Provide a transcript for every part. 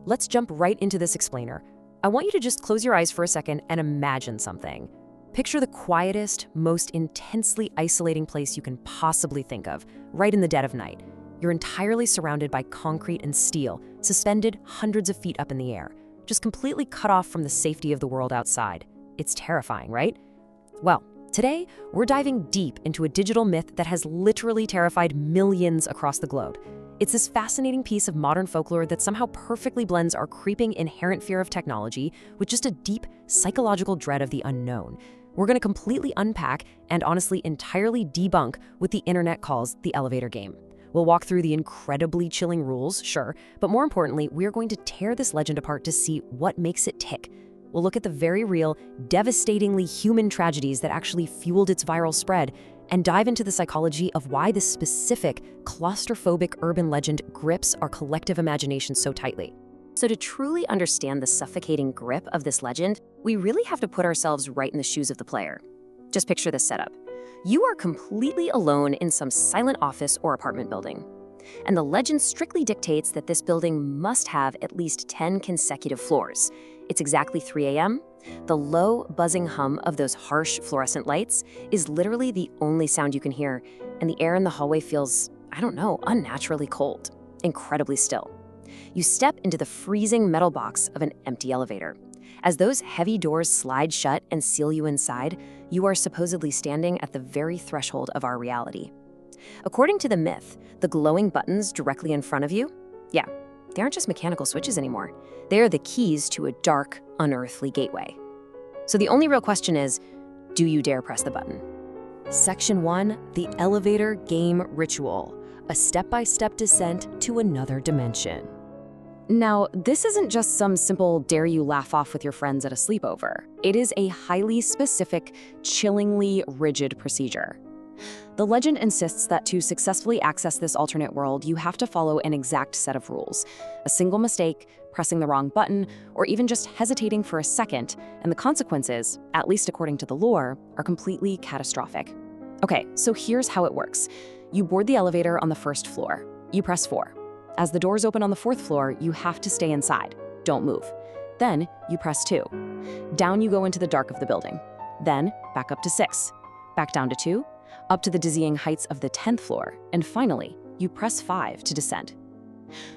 let's jump right into this explainer. I want you to just close your eyes for a second and imagine something. Picture the quietest, most intensely isolating place you can possibly think of, right in the dead of night. You're entirely surrounded by concrete and steel, suspended hundreds of feet up in the air, just completely cut off from the safety of the world outside. It's terrifying, right? Well, today, we're diving deep into a digital myth that has literally terrified millions across the globe. It's this fascinating piece of modern folklore that somehow perfectly blends our creeping inherent fear of technology with just a deep psychological dread of the unknown. We're going to completely unpack and honestly entirely debunk what the internet calls the elevator game. We'll walk through the incredibly chilling rules, sure, but more importantly, we're going to tear this legend apart to see what makes it tick. We'll look at the very real, devastatingly human tragedies that actually fueled its viral spread, and dive into the psychology of why this specific, claustrophobic urban legend grips our collective imagination so tightly. So to truly understand the suffocating grip of this legend, we really have to put ourselves right in the shoes of the player. Just picture this setup. You are completely alone in some silent office or apartment building. And the legend strictly dictates that this building must have at least 10 consecutive floors. It's exactly 3 a.m. The low, buzzing hum of those harsh fluorescent lights is literally the only sound you can hear, and the air in the hallway feels, I don't know, unnaturally cold, incredibly still. You step into the freezing metal box of an empty elevator. As those heavy doors slide shut and seal you inside, you are supposedly standing at the very threshold of our reality. According to the myth, the glowing buttons directly in front of you, yeah, they aren't just mechanical switches anymore. They are the keys to a dark, unearthly gateway. So the only real question is, do you dare press the button? Section 1, the elevator game ritual, a step-by-step descent to another dimension. Now, this isn't just some simple dare you laugh off with your friends at a sleepover. It is a highly specific, chillingly rigid procedure. The legend insists that to successfully access this alternate world, you have to follow an exact set of rules. A single mistake, pressing the wrong button, or even just hesitating for a second, and the consequences, at least according to the lore, are completely catastrophic. Okay, so here's how it works. You board the elevator on the first floor. You press 4. As the doors open on the 4th floor, you have to stay inside. Don't move. Then you press 2. Down you go into the dark of the building. Then back up to 6. Back down to 2. Up to the dizzying heights of the 10th floor, and finally, you press 5 to descend.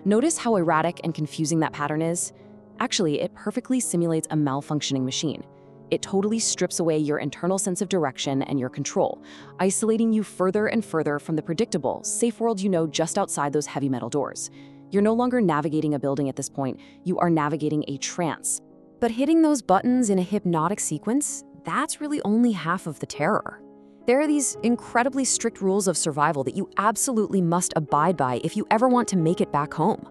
Notice how erratic and confusing that pattern is? Actually, it perfectly simulates a malfunctioning machine. It totally strips away your internal sense of direction and your control, isolating you further and further from the predictable, safe world you know just outside those heavy metal doors. You're no longer navigating a building at this point, you are navigating a trance. But hitting those buttons in a hypnotic sequence, that's really only half of the terror. There are these incredibly strict rules of survival that you absolutely must abide by if you ever want to make it back home.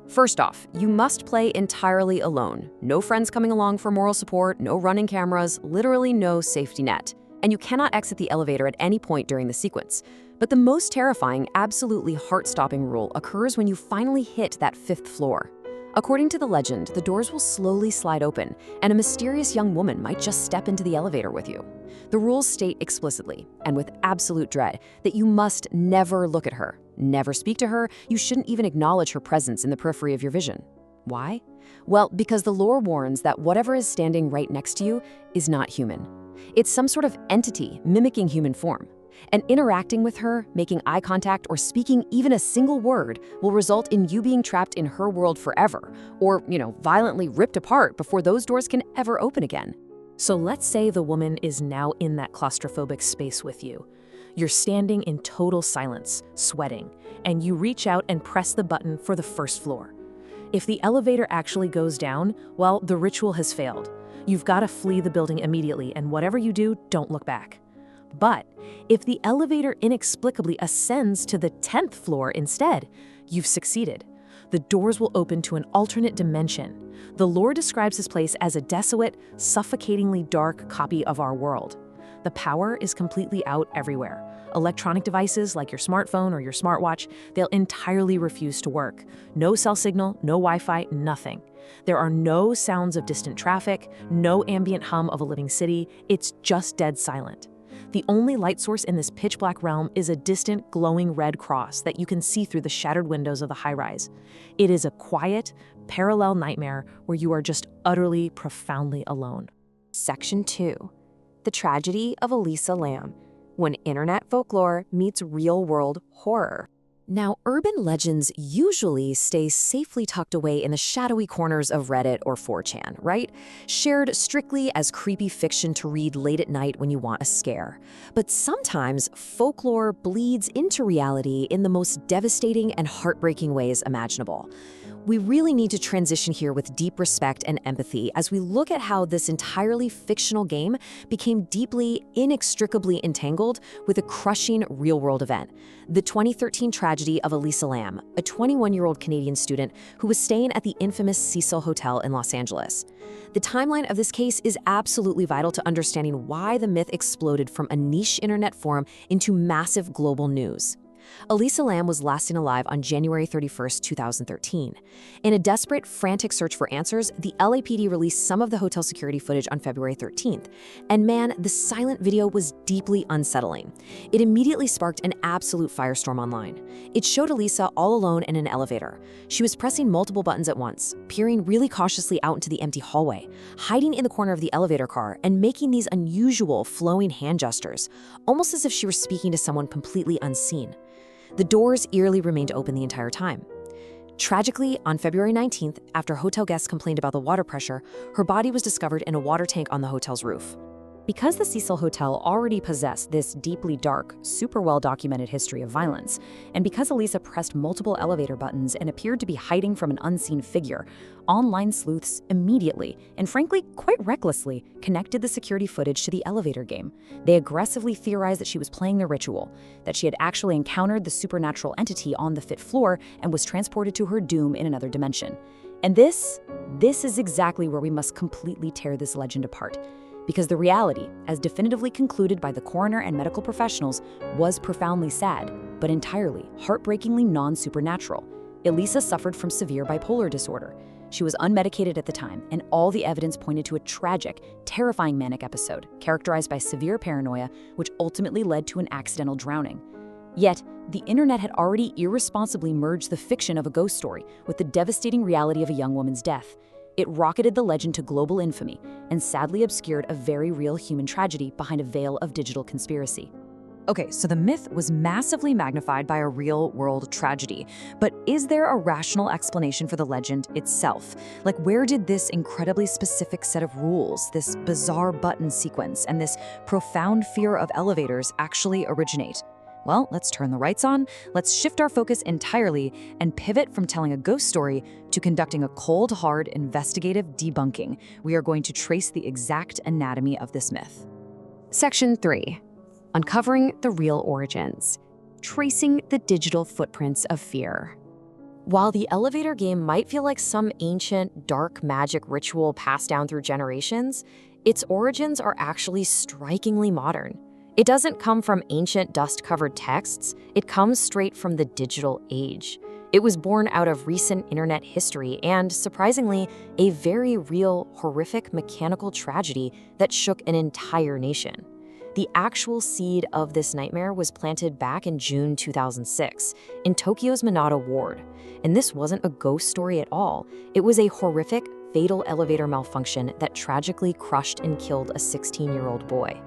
First off, you must play entirely alone. No friends coming along for moral support, no running cameras, literally no safety net. And you cannot exit the elevator at any point during the sequence. But the most terrifying, absolutely heart-stopping rule occurs when you finally hit that 5th floor. According to the legend, the doors will slowly slide open, and a mysterious young woman might just step into the elevator with you. The rules state explicitly, and with absolute dread, that you must never look at her, never speak to her, you shouldn't even acknowledge her presence in the periphery of your vision. Why? Well, because the lore warns that whatever is standing right next to you is not human. It's some sort of entity mimicking human form. And interacting with her, making eye contact, or speaking even a single word will result in you being trapped in her world forever, or, violently ripped apart before those doors can ever open again. So let's say the woman is now in that claustrophobic space with you. You're standing in total silence, sweating, and you reach out and press the button for the 1st floor. If the elevator actually goes down, well, the ritual has failed. You've got to flee the building immediately, and whatever you do, don't look back. But if the elevator inexplicably ascends to the 10th floor instead, you've succeeded. The doors will open to an alternate dimension. The lore describes this place as a desolate, suffocatingly dark copy of our world. The power is completely out everywhere. Electronic devices like your smartphone or your smartwatch, they'll entirely refuse to work. No cell signal, no Wi-Fi, nothing. There are no sounds of distant traffic, no ambient hum of a living city. It's just dead silent. The only light source in this pitch-black realm is a distant, glowing red cross that you can see through the shattered windows of the high-rise. It is a quiet, parallel nightmare where you are just utterly, profoundly alone. Section 2. The Tragedy of Elisa Lam, when internet folklore meets real-world horror. Now, urban legends usually stay safely tucked away in the shadowy corners of Reddit or 4chan, right? Shared strictly as creepy fiction to read late at night when you want a scare. But sometimes folklore bleeds into reality in the most devastating and heartbreaking ways imaginable. We really need to transition here with deep respect and empathy as we look at how this entirely fictional game became deeply, inextricably entangled with a crushing real-world event: the 2013 tragedy of Elisa Lam, a 21-year-old Canadian student who was staying at the infamous Cecil Hotel in Los Angeles. The timeline of this case is absolutely vital to understanding why the myth exploded from a niche internet forum into massive global news. Elisa Lam was last seen alive on January 31, 2013. In a desperate, frantic search for answers, the LAPD released some of the hotel security footage on February 13th. And man, the silent video was deeply unsettling. It immediately sparked an absolute firestorm online. It showed Elisa all alone in an elevator. She was pressing multiple buttons at once, peering really cautiously out into the empty hallway, hiding in the corner of the elevator car, and making these unusual flowing hand gestures, almost as if she were speaking to someone completely unseen. The doors eerily remained open the entire time. Tragically, on February 19th, after hotel guests complained about the water pressure, her body was discovered in a water tank on the hotel's roof. Because the Cecil Hotel already possessed this deeply dark, super well-documented history of violence, and because Elisa pressed multiple elevator buttons and appeared to be hiding from an unseen figure, online sleuths immediately, and frankly quite recklessly, connected the security footage to the elevator game. They aggressively theorized that she was playing the ritual, that she had actually encountered the supernatural entity on the 5th floor and was transported to her doom in another dimension. And this is exactly where we must completely tear this legend apart. Because the reality, as definitively concluded by the coroner and medical professionals, was profoundly sad, but entirely, heartbreakingly non-supernatural. Elisa suffered from severe bipolar disorder. She was unmedicated at the time, and all the evidence pointed to a tragic, terrifying manic episode, characterized by severe paranoia, which ultimately led to an accidental drowning. Yet, the internet had already irresponsibly merged the fiction of a ghost story with the devastating reality of a young woman's death. It rocketed the legend to global infamy and sadly obscured a very real human tragedy behind a veil of digital conspiracy. Okay, so the myth was massively magnified by a real-world tragedy, but is there a rational explanation for the legend itself? Like, where did this incredibly specific set of rules, this bizarre button sequence, and this profound fear of elevators actually originate? Well, let's turn the lights on, let's shift our focus entirely and pivot from telling a ghost story to conducting a cold, hard, investigative debunking. We are going to trace the exact anatomy of this myth. Section 3. Uncovering the real origins. Tracing the digital footprints of fear. While the elevator game might feel like some ancient, dark magic ritual passed down through generations, its origins are actually strikingly modern. It doesn't come from ancient dust-covered texts, it comes straight from the digital age. It was born out of recent internet history and, surprisingly, a very real, horrific mechanical tragedy that shook an entire nation. The actual seed of this nightmare was planted back in June 2006 in Tokyo's Minato ward. And this wasn't a ghost story at all. It was a horrific, fatal elevator malfunction that tragically crushed and killed a 16-year-old boy.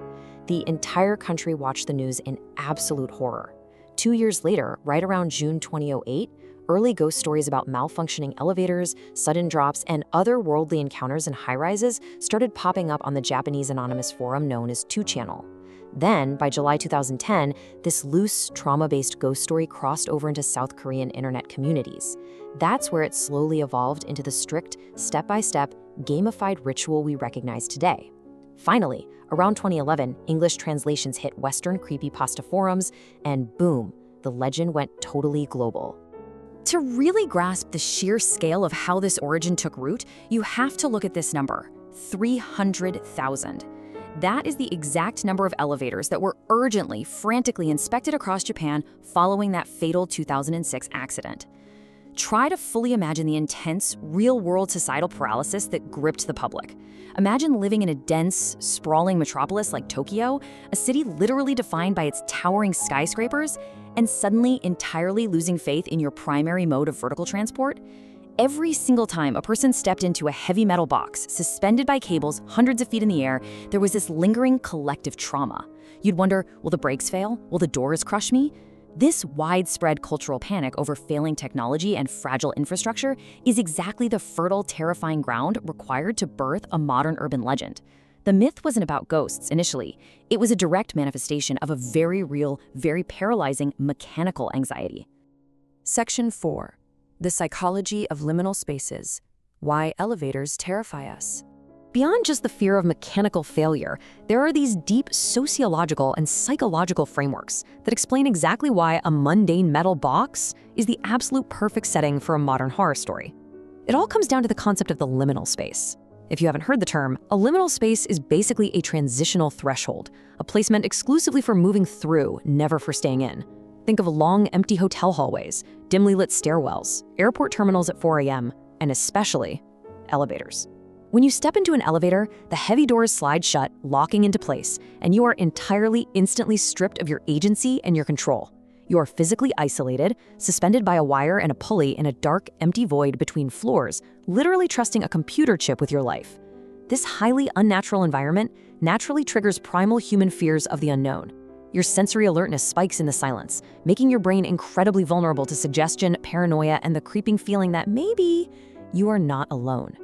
The entire country watched the news in absolute horror. 2 years later, right around June 2008, early ghost stories about malfunctioning elevators, sudden drops, and otherworldly encounters in high-rises started popping up on the Japanese anonymous forum known as 2channel. Then, by July 2010, this loose, trauma-based ghost story crossed over into South Korean internet communities. That's where it slowly evolved into the strict, step-by-step, gamified ritual we recognize today. Finally, around 2011, English translations hit Western creepypasta forums, and boom, the legend went totally global. To really grasp the sheer scale of how this origin took root, you have to look at this number: 300,000. That is the exact number of elevators that were urgently, frantically inspected across Japan following that fatal 2006 accident. Try to fully imagine the intense, real-world societal paralysis that gripped the public. Imagine living in a dense, sprawling metropolis like Tokyo, a city literally defined by its towering skyscrapers, and suddenly entirely losing faith in your primary mode of vertical transport. Every single time a person stepped into a heavy metal box, suspended by cables hundreds of feet in the air, there was this lingering collective trauma. You'd wonder, will the brakes fail? Will the doors crush me? This widespread cultural panic over failing technology and fragile infrastructure is exactly the fertile, terrifying ground required to birth a modern urban legend. The myth wasn't about ghosts initially. It was a direct manifestation of a very real, very paralyzing mechanical anxiety. Section 4. The psychology of liminal spaces. Why elevators terrify us. Beyond just the fear of mechanical failure, there are these deep sociological and psychological frameworks that explain exactly why a mundane metal box is the absolute perfect setting for a modern horror story. It all comes down to the concept of the liminal space. If you haven't heard the term, a liminal space is basically a transitional threshold, a place meant exclusively for moving through, never for staying in. Think of long, empty hotel hallways, dimly lit stairwells, airport terminals at 4 a.m., and especially elevators. When you step into an elevator, the heavy doors slide shut, locking into place, and you are entirely, instantly stripped of your agency and your control. You are physically isolated, suspended by a wire and a pulley in a dark, empty void between floors, literally trusting a computer chip with your life. This highly unnatural environment naturally triggers primal human fears of the unknown. Your sensory alertness spikes in the silence, making your brain incredibly vulnerable to suggestion, paranoia, and the creeping feeling that maybe you are not alone.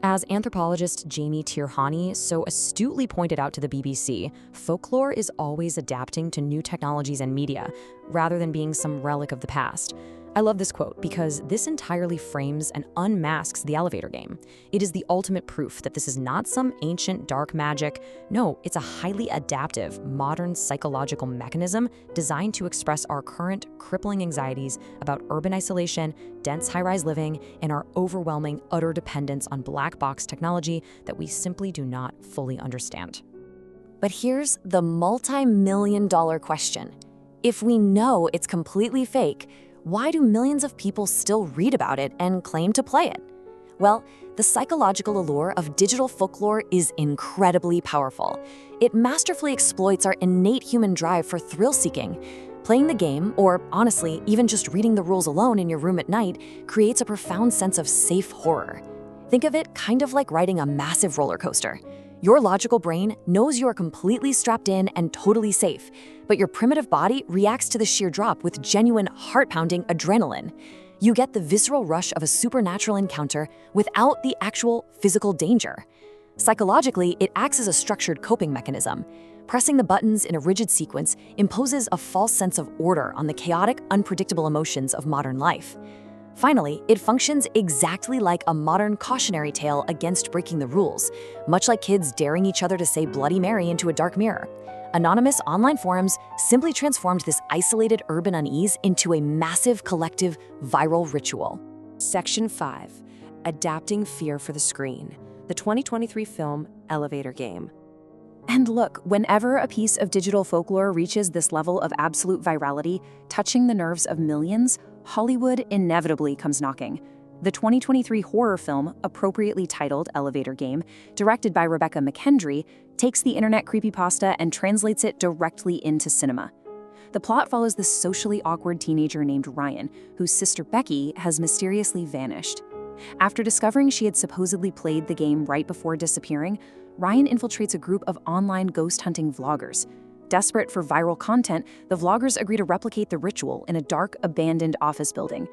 As anthropologist Jamie Tirhani so astutely pointed out to the BBC, folklore is always adapting to new technologies and media, rather than being some relic of the past. I love this quote because this entirely frames and unmasks the elevator game. It is the ultimate proof that this is not some ancient dark magic. No, it's a highly adaptive, modern psychological mechanism designed to express our current crippling anxieties about urban isolation, dense high-rise living, and our overwhelming, utter dependence on black box technology that we simply do not fully understand. But here's the multi-million-dollar question. If we know it's completely fake, why do millions of people still read about it and claim to play it? Well, the psychological allure of digital folklore is incredibly powerful. It masterfully exploits our innate human drive for thrill-seeking. Playing the game, or honestly, even just reading the rules alone in your room at night, creates a profound sense of safe horror. Think of it kind of like riding a massive roller coaster. Your logical brain knows you are completely strapped in and totally safe, but your primitive body reacts to the sheer drop with genuine heart-pounding adrenaline. You get the visceral rush of a supernatural encounter without the actual physical danger. Psychologically, it acts as a structured coping mechanism. Pressing the buttons in a rigid sequence imposes a false sense of order on the chaotic, unpredictable emotions of modern life. Finally, it functions exactly like a modern cautionary tale against breaking the rules, much like kids daring each other to say Bloody Mary into a dark mirror. Anonymous online forums simply transformed this isolated urban unease into a massive collective viral ritual. Section 5. Adapting fear for the screen. The 2023 film Elevator Game. And look, whenever a piece of digital folklore reaches this level of absolute virality, touching the nerves of millions, Hollywood inevitably comes knocking. The 2023 horror film, appropriately titled Elevator Game, directed by Rebecca McKendry, takes the internet creepypasta and translates it directly into cinema. The plot follows this socially awkward teenager named Ryan, whose sister Becky has mysteriously vanished. After discovering she had supposedly played the game right before disappearing, Ryan infiltrates a group of online ghost-hunting vloggers. Desperate for viral content, the vloggers agree to replicate the ritual in a dark, abandoned office building.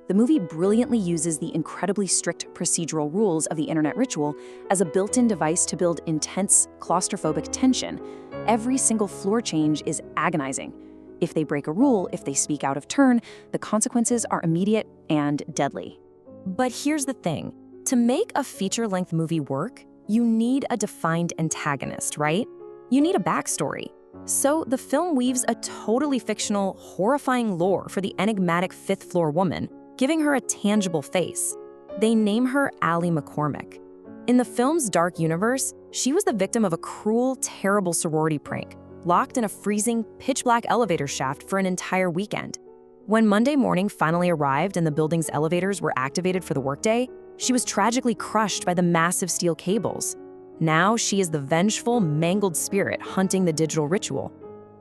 The movie brilliantly uses the incredibly strict procedural rules of the internet ritual as a built-in device to build intense, claustrophobic tension. Every single floor change is agonizing. If they break a rule, if they speak out of turn, the consequences are immediate and deadly. But here's the thing. To make a feature-length movie work, you need a defined antagonist, right? You need a backstory. So the film weaves a totally fictional, horrifying lore for the enigmatic fifth-floor woman, giving her a tangible face. They name her Allie McCormick. In the film's dark universe, she was the victim of a cruel, terrible sorority prank, locked in a freezing, pitch-black elevator shaft for an entire weekend. When Monday morning finally arrived and the building's elevators were activated for the workday, she was tragically crushed by the massive steel cables. Now she is the vengeful, mangled spirit hunting the digital ritual.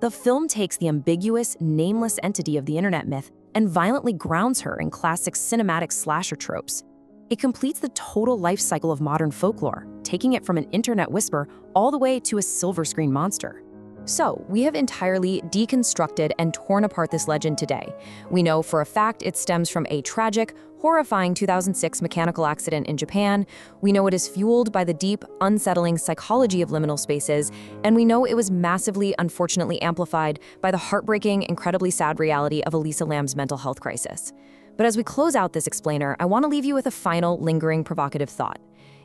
The film takes the ambiguous, nameless entity of the internet myth and violently grounds her in classic cinematic slasher tropes. It completes the total life cycle of modern folklore, taking it from an internet whisper all the way to a silver screen monster. So, we have entirely deconstructed and torn apart this legend today. We know for a fact it stems from a tragic, horrifying 2006 mechanical accident in Japan. We know it is fueled by the deep, unsettling psychology of liminal spaces, and we know it was massively, unfortunately amplified by the heartbreaking, incredibly sad reality of Elisa Lam's mental health crisis. But as we close out this explainer, I want to leave you with a final, lingering, provocative thought.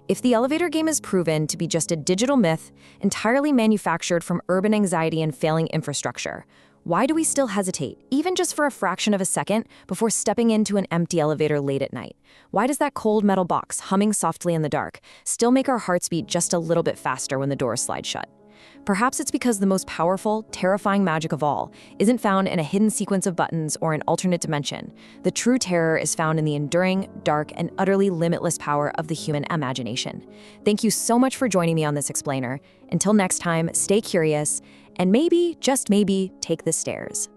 If the elevator game is proven to be just a digital myth, entirely manufactured from urban anxiety and failing infrastructure, why do we still hesitate, even just for a fraction of a second, before stepping into an empty elevator late at night? Why does that cold metal box, humming softly in the dark, still make our hearts beat just a little bit faster when the doors slide shut? Perhaps it's because the most powerful, terrifying magic of all isn't found in a hidden sequence of buttons or an alternate dimension. The true terror is found in the enduring, dark, and utterly limitless power of the human imagination. Thank you so much for joining me on this explainer. Until next time, stay curious, and maybe, just maybe, take the stairs.